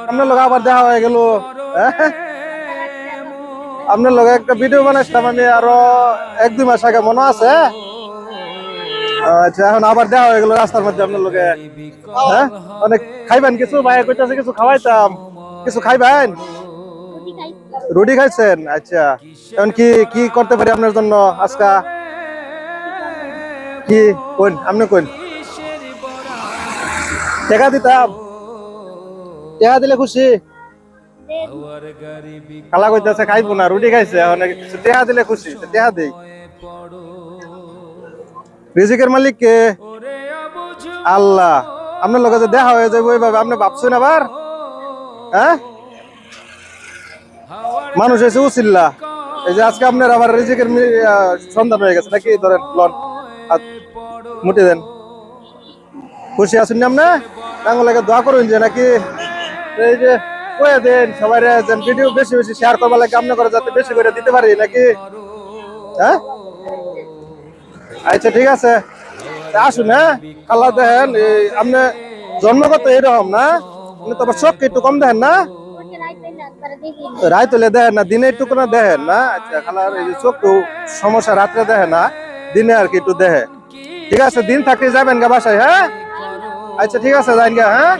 আপনার লোক আবার দেখা হয়ে গেল। আপনার লোক একটা ভিডিও বানাইছিলাম আমি আরো 1-2 মাস আগে, মনে আছে? আচ্ছা, এখন আবার দেখা হয়ে গেল রাস্তার মধ্যে আপনার লোকে। হ্যাঁ, অনেক খাইবেন কিছু? ভাই কইতাছে কিছু খাওয়াইতাম, কিছু খাইবেন? রুটি খাইছেন? আচ্ছা, এখন কি কি করতে পারি আপনার জন্য আজকা? কি কোন আপনি কোন? টাকা দিতাম, টাকা দিলে খুশি। খালা কইতাছে খাইবো না, রুটি খাইছে, অনেক কিছু টাকা দিলে খুশি, টাকা দেই। রিজিকের মালিক কে? আল্লাহ। আপনার লোকে যে দেখা হয়ে যাবে ওইভাবে আপনি ভাবছেন আবার? হ্যাঁ, মানুষ এসে উচিল্লা এই যে আজকে আপনার আবার রিজিকের সন্ধান হয়ে গেছে নাকি? ধরেন লন, হাত মুটে দেন। খুশি আছেন না আপনি? টাঙ্গলাকে দোয়া করুন যে নাকি এই যে কয়ে দেন সবাই ভিডিও বেশি বেশি শেয়ার করবার লাগে আপনি করে, যাতে বেশি করে দিতে পারি নাকি? হ্যাঁ, আচ্ছা ঠিক আছে, আসুন। হ্যাঁ, খালা দেখেন আপনি জন্মগত এরকম না, আপনি তো আবার চোখ একটু কম দেখেন না? রাত হলে দেখেন না, দিনে একটু না দেখেন না? আচ্ছা, খালার এই যে চোখ সমস্যা, রাত্রে দেখে না, দিনে আর কি একটু দেখে। ঠিক আছে, দিন থাকতে যাবেন গা বাসায়? হ্যাঁ, আচ্ছা ঠিক আছে, যাইন গা। হ্যাঁ।